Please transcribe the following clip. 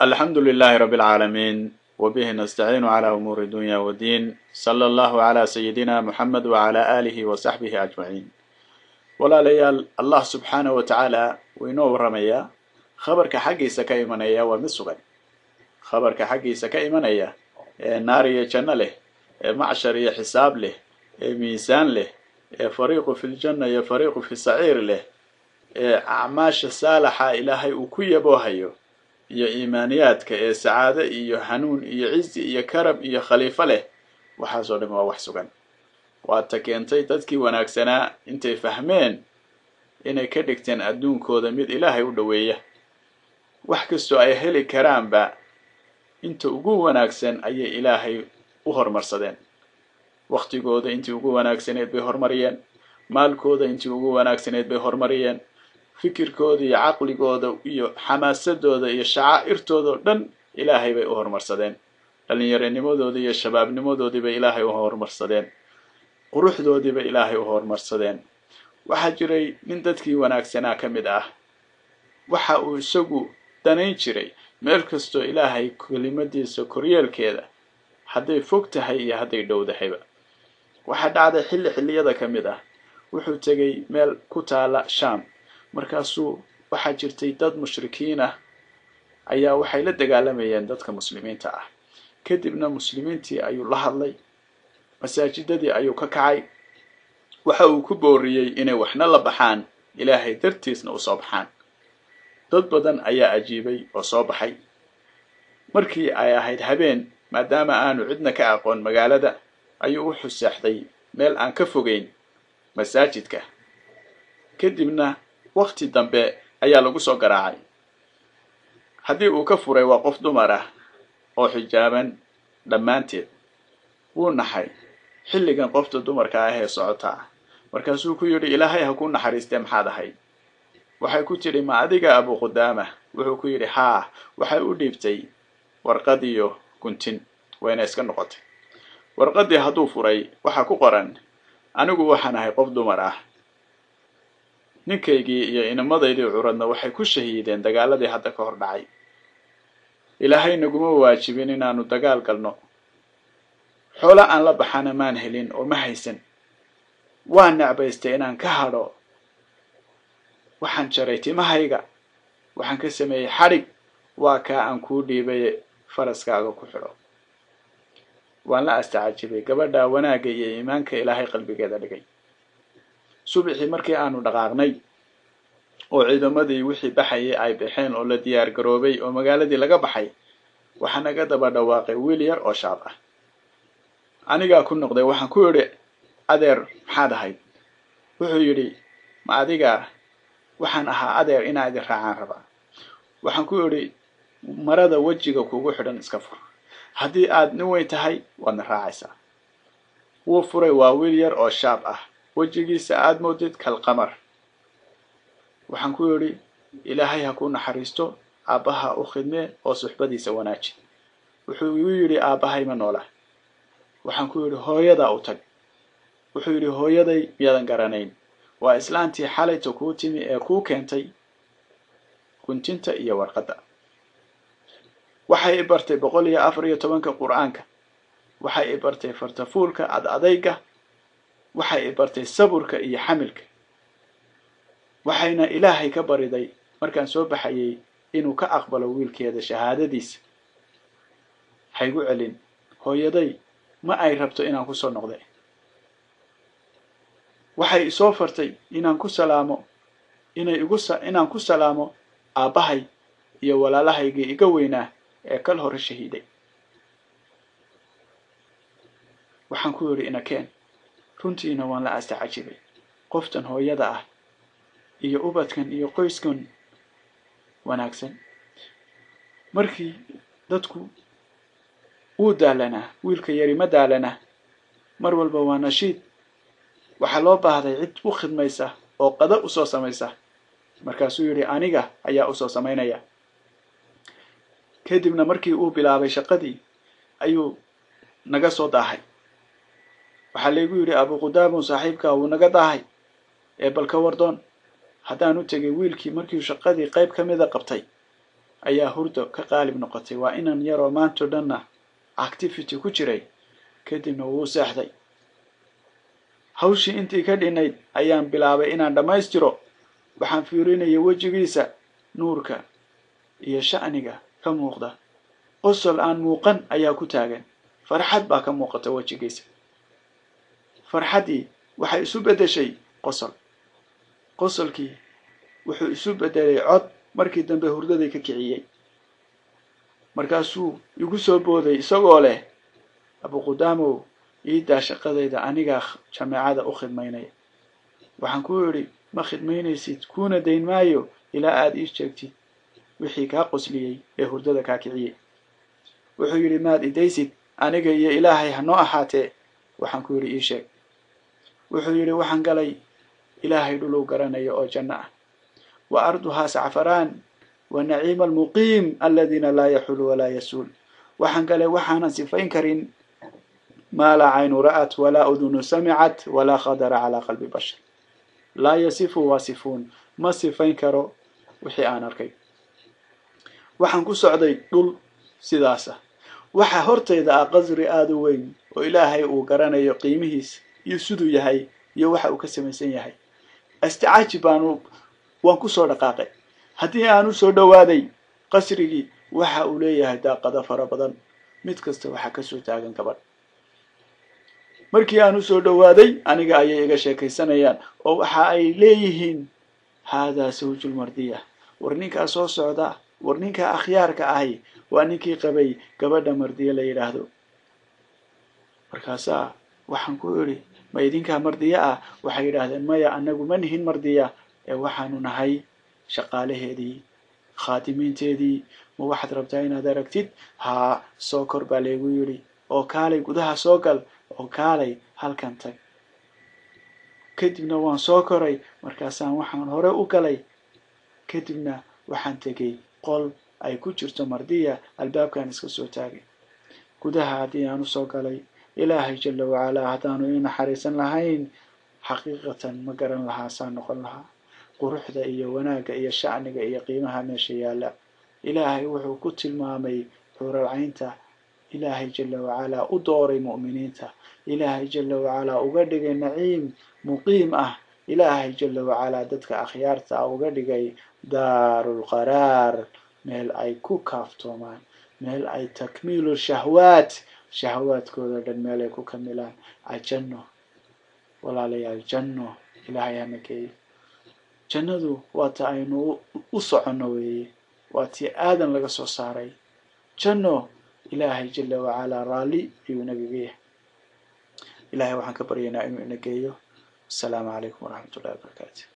الحمد لله رب العالمين وبه نستعين على أمور الدنيا والدين صلى الله على سيدنا محمد وعلى آله وصحبه أجمعين ولا ليال الله سبحانه وتعالى وينو رميا خبرك حقي سكاي منيا ومسوغي خبرك حقي سكاي منيا ناري جنة له معشر حساب له ميزان له فريق في الجنة فريق في السعير له أعماش صالحة إلهي وكي بوهيو iyo iimaaniyaadka ee sacaado iyo hanuun iyo cizi iyo karab iyo khaliifo leh waxaasoo dhan waa wax sugan waa ta keentay dadkii wanaagsanaa intay fahmeen inay ka dhigteen adduunkooda mid ilaahay u dhoweeya wax kastoo ay heli karaanba inta ugu wanaagsan ayay ilaahay u hormarsadeen waqtigooda intii ugu wanaagsaneed bay hormariyeen maalkooda intii ugu wanaagsaneed bay hormariyeen fikirkooda iyo caqligooda iyo xamaasadooda iyo shacaa'irtooda dhan ilaahay bay u hormarsadeen dhallinyaranimadooda iyo shabaabnimadoodii bay ilaahay u hormarsadeen quruxdoodii bay ilaahay u hormarsadeen waxaa jiray nin dadkii wanaagsanaa ka mid ah waxa uu isagu danayn jiray meel kastoo ilaahay kelimadiisa koryeelkeeda hadday fog tahay iyo hadday dhow tahayba waxaa dhacday xilliyada ka mid ah wuxuu tegay meel ku taala Shaam markaasuu waxaa jirtay dad mushrikiin ah ayaa waxay la dagaalamayeen dadka muslimiinta ah kadibna muslimiintii ayuu la hadlay masaajidadii ayuu ka kacay waxa uu ku booriyay inay waxna la baxaan ilaahay dartiisna u soo baxaan dad badan ayaa ajiibay oo soo baxay markii ay ahayd habeen maadaama aanu cidna ka aqoon magaalada ayuu u xusaxday meel aan ka fogeyn masaajidka kadibna waqti dambe ayaa lagu soo garaacay haddii uu ka furay waa qof dumar ah oo xijaaban dhammaanteed wuu naxay xilligan qofta dumarka ah ee socota markaasuu ku yidhi ilaahay ha ku naxariistee maxaad ahayd waxay ku tiri ma adiga Abu Qudaama wuxuu ku yidhi haa waxay u dhiibtay warqad iyo guntin wayna iska noqotay warqadii hadduu furay waxa ku qoran anigu waxaan ahay qof dumar ah ninkaygii iyo inamadaydii curadna waxay ku shahiideen dagaaladii hadda ka hor dhacay ilaahay naguma waajibin inaanu dagaal galno xoolo aan la baxana maan helin oo ma haysan waan nacbaystay inaan ka hadho waxaan jaray timahayga waxaan ka sameeyay xadhig waa kaa aan kuu dhiibay faraskaaga ku xidho waan la astacajibay gabadha wanaagga iyo iimaanka ilaahay qalbigeeda dhigay subaxii markii aanu dhaqaaqnay oo ciidamadii wixii baxayay ay baxeen oo la diyaar garoobay oo magaaladii laga baxay waxa naga daba dhawaaqay wiil yar oo shaab ah aniga ku noqday waxaan ku yiri adeer maxaad ahayd wuxuu yiri ma adiga waxaan ahaa adeer inaad i raacaan rabaa waxaan ku yiri marada wajiga kugu xidhan iska fur haddii aad nin weyn tahay waadna raacaysaa wuu furay waa wiil yar oo shaab ah wajigiisa aad moodid kal qamar waxaan ku yiri ilaahay ha ku naxariisto aabaha u khidmee oo suxbadiisa wanaaji wuxuu igu yiri aabahay ma noola waxaan ku yiri hooyada u tag wuxuu yiri hooyaday miyadan garanayn waa islaantii xalayto ku timi ee ku keentay kuntinta iyo warqada waxay bartay 114 quraanka waxay bartay fartafuulka adayga waxay bartay saburka iyo xamilka waxayna ilaahay ka bariday markaan soo baxayay inuu ka aqbalo wiilkeeda shahaadadiisa haygu celin hooyaday ma ay rabto inaan ku soo noqday waxay soo fartay inaan ku salaamo aabahay iyo walaalahayga iga weynaa ee kal hore shahiiday waxaan ku yiri inakeen runtiina waan la astacajibay qoftan hooyada ah iyo ubadkan iyo qoyskan wanaagsan markii dadku uu daalana wiilka yari ma daalana mar walba waa nashiid waxa loo baahday cid u khidmaysa oo qada u soo samaysa markaasuu yiri aniga ayaa u soo sameynaya kadibna markii uu bilaabay shaqadii ayuu naga soo daahay waxa leeyahay yiri Abu Qudaama saaxiibka uu naga daahay ee balka wardoon haddaan u tagay wiilkii markii shaqadii qayb kamida qabtay ayaa hurdo ka qaalib noqotay waa inan yaroo maanto dhanna activity ku jiray kadibna wuu seexday hawshii intii ka dhinayd ayaan bilaabay inaan dhammaystiro waxaan fiirinayay wejigiisa nuurka iyo sha'niga ka muuqda qosol aan muuqan ayaa ku taagan farxad baa ka muuqata wejigiisa farxadii waxay isu bedeshay qosolkii wuxuu isu bedelay cod markii dambe hurdaday ka kiciyay markaasuu igu soo booday isagoo leh Abu Qudamow iidaa shaqadayda aniga jaamacada u khidmaynaya waxaan ku yiri ma khidmaynaysid kuna dayn maayo ilaa aad ii sheegtid wixii ka qosliyay ee hurdada ka kiciyay wuxuu yiri maad idaysid aniga iyo ilaahay hanoo ahaatee waxaan ku yiri ii sheeg wuxuu yiri waxaan galay ilaahay dhulu garanayo oo janna ah wa arduha sa'faran wa na'im al-muqim alladhina la yahulu wa la yasul waxaan galay waxaan sifayn karin ما لا عين رأت ولا أذن سمعت ولا خطر على قلب بشر لا يصف واصفون ما صفين كرو وحي أنا أركي waxaan ku socday dhul sidaasa waxa hortayda qasri aad u weyn oo ilaahay uu garanayo qiimihiisa iyo siduu yahay iyo waxa uu ka samaysan yahay astaajibaan waan ku soo dhaqaaqay hadii aan u soo dhawaaday qasrigi waxa uu leeyahay daaqada fara badan mid kasta waxa ka soo taagan gabadh markii aan u soo dhawaaday aniga ayay iga sheekaysanayaan oo waxa ay leeyihiin hada sawjul mardiya warninka soo socda warninka akhyaarka ahi waa ninkii qabay gabadha mardiya la yiraahdo markaasa waxaan ku yiri ma idinka mardiya ah waxay yiraahdeen maya anagu ma nihin mardiya ee waxaanu nahay shaqaalaheedii khaatimiinteedii ma waxaad rabtaa inaad aragtid ha soo kor baa leegu yiri oo kaalay gudaha soo gal oo kaalay halkan tag kadibna waan soo koray markaasaan waxaan hore u galay kadibna waxaan tagay qol ay ku jirto mardiya albaabkan iska soo taagay gudaha hadii aan soo galay ilaahay jalla wa ala hadaanu ina xariisan lahayn xaqiiqatan ma garan lahaa saan noqon lahaa quruxda iyo wanaaga iyo shacniga iyo qiimaha meesha yaala ilaahay wuxuu ku tilmaamay xural caynta ilaahay jalla wa ala u dooray mu'miniinta ilaahay jalla wa ala uga dhigay naciim muqiim ah ilaahay jalla wa ala dadka akhyaarta uga dhigay daarul qaraar meel ay ku kaaftoomaan meel ay takmiilu shahawaadkooda dhan meel ay ku kamilaan janno walaalayaal janno ilaahay hamakay jannadu waa ta aynu u socono weeye waa tii aadan laga soo saaray janno ilaahay jalla wa ala raali iyo nabiga ilaahay waxaan ka baryaynaa inuu ina geeyo. Assalaamu alaykum wa rahmatullahi wa barakatuh.